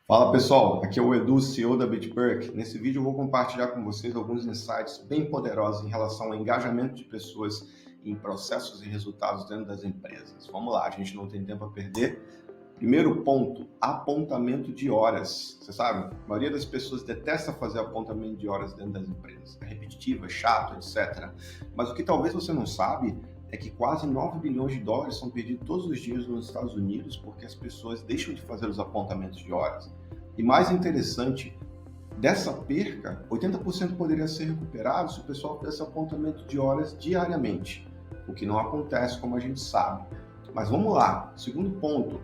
Fala pessoal, aqui é o Edu, CEO da Bitperk. Nesse vídeo eu vou compartilhar com vocês alguns insights bem poderosos em relação ao engajamento de pessoas em processos e resultados dentro das empresas. Vamos lá, a gente não tem tempo a perder. Primeiro ponto, apontamento de horas. Você sabe, a maioria das pessoas detesta fazer apontamento de horas dentro das empresas. É repetitivo, é chato, etc. Mas o que talvez você não sabe é que quase 9 bilhões de dólares são perdidos todos os dias nos Estados Unidos porque as pessoas deixam de fazer os apontamentos de horas. E mais interessante, dessa perca, 80% poderia ser recuperado se o pessoal fizesse apontamento de horas diariamente, o que não acontece, como a gente sabe. Mas vamos lá, segundo ponto,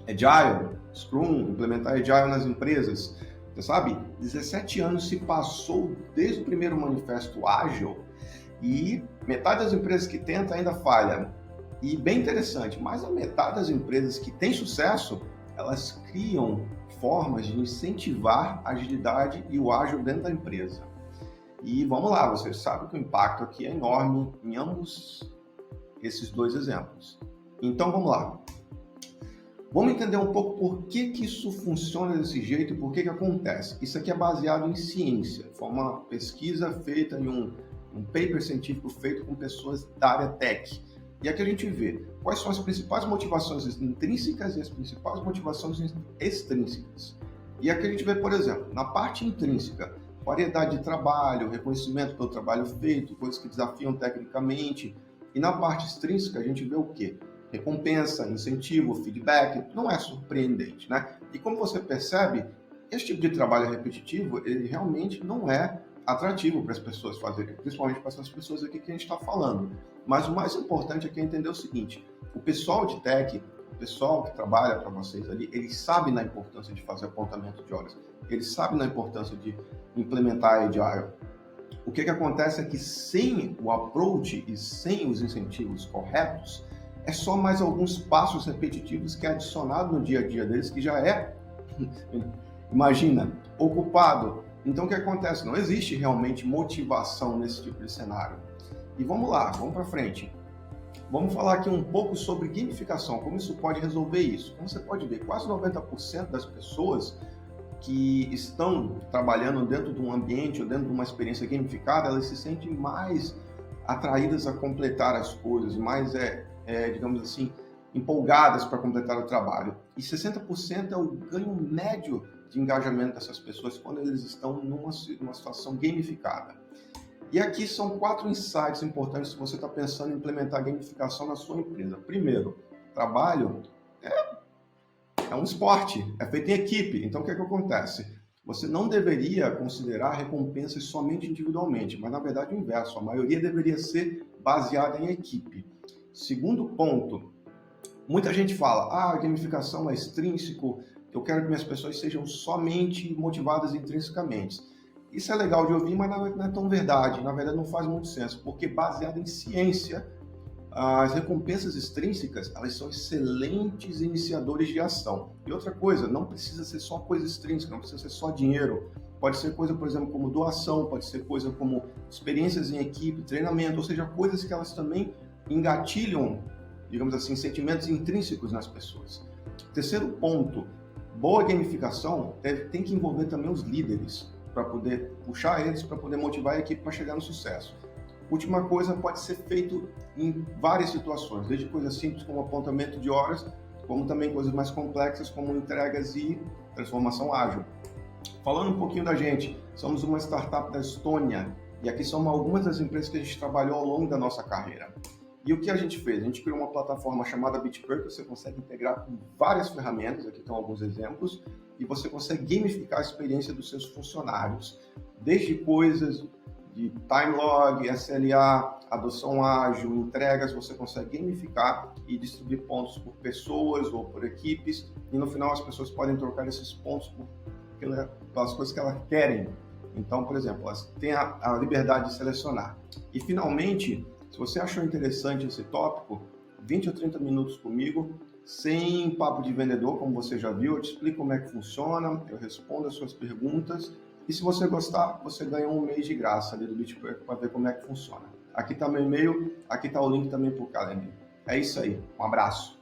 Agile, Scrum, implementar Agile nas empresas. Você sabe, 17 anos se passou desde o primeiro manifesto ágil e metade das empresas que tenta ainda falha. E bem interessante, mais da metade das empresas que têm sucesso, elas criam formas de incentivar a agilidade e o ágil dentro da empresa. E vamos lá, você sabe que o impacto aqui é enorme em ambos esses dois exemplos. Então vamos lá. Vamos entender um pouco por que isso funciona desse jeito e por que acontece. Isso aqui é baseado em ciência. Foi uma pesquisa feita em um paper científico feito com pessoas da área tech. E aqui a gente vê quais são as principais motivações intrínsecas e as principais motivações extrínsecas. E aqui a gente vê, por exemplo, na parte intrínseca, variedade de trabalho, reconhecimento pelo trabalho feito, coisas que desafiam tecnicamente. E na parte extrínseca a gente vê o quê? Recompensa, incentivo, feedback, não é surpreendente, né? E como você percebe, esse tipo de trabalho repetitivo, ele realmente não é atrativo para as pessoas fazerem, principalmente para essas pessoas aqui que a gente está falando. Mas o mais importante aqui é entender o seguinte, o pessoal de tech, o pessoal que trabalha para vocês ali, eles sabem da importância de fazer apontamento de horas, eles sabem da importância de implementar a Agile. O que acontece é que sem o approach e sem os incentivos corretos, é só mais alguns passos repetitivos que é adicionado no dia a dia deles, que já é, imagina, ocupado. Então o que acontece? Não existe realmente motivação nesse tipo de cenário. E vamos lá, vamos para frente. Vamos falar aqui um pouco sobre gamificação, como isso pode resolver isso. Como você pode ver, quase 90% das pessoas que estão trabalhando dentro de um ambiente ou dentro de uma experiência gamificada, elas se sentem mais atraídas a completar as coisas, mais, digamos assim, empolgadas para completar o trabalho. E 60% é o ganho médio de engajamento dessas pessoas quando eles estão numa situação gamificada. E aqui são 4 insights importantes se você está pensando em implementar gamificação na sua empresa. Primeiro, trabalho é um esporte, é feito em equipe. Então, o que acontece? Você não deveria considerar recompensas somente individualmente, mas, na verdade, o inverso. A maioria deveria ser baseada em equipe. Segundo ponto, muita gente fala, a gamificação é extrínseco, eu quero que minhas pessoas sejam somente motivadas intrinsecamente. Isso é legal de ouvir, mas não é tão verdade. Na verdade, não faz muito senso, porque baseado em ciência, as recompensas extrínsecas, elas são excelentes iniciadores de ação. E outra coisa, não precisa ser só coisa extrínseca, não precisa ser só dinheiro. Pode ser coisa, por exemplo, como doação, pode ser coisa como experiências em equipe, treinamento, ou seja, coisas que elas também engatilham, digamos assim, sentimentos intrínsecos nas pessoas. Terceiro ponto, boa gamificação tem que envolver também os líderes, para poder puxar eles, para poder motivar a equipe para chegar no sucesso. Última coisa, pode ser feito em várias situações, desde coisas simples como apontamento de horas, como também coisas mais complexas como entregas e transformação ágil. Falando um pouquinho da gente, somos uma startup da Estônia e aqui são algumas das empresas que a gente trabalhou ao longo da nossa carreira. E o que a gente fez? A gente criou uma plataforma chamada Bitperk, você consegue integrar com várias ferramentas, aqui estão alguns exemplos, e você consegue gamificar a experiência dos seus funcionários, desde coisas de time log, SLA, adoção ágil, entregas, você consegue gamificar e distribuir pontos por pessoas ou por equipes, e no final as pessoas podem trocar esses pontos pelas coisas que elas querem. Então, por exemplo, elas têm a liberdade de selecionar. E finalmente, se você achou interessante esse tópico, 20 ou 30 minutos comigo, sem papo de vendedor, como você já viu, eu te explico como é que funciona, eu respondo as suas perguntas, e se você gostar, você ganha um mês de graça ali do Bitperk para ver como é que funciona. Aqui está meu e-mail, aqui está o link também para o Calendly. É isso aí, um abraço.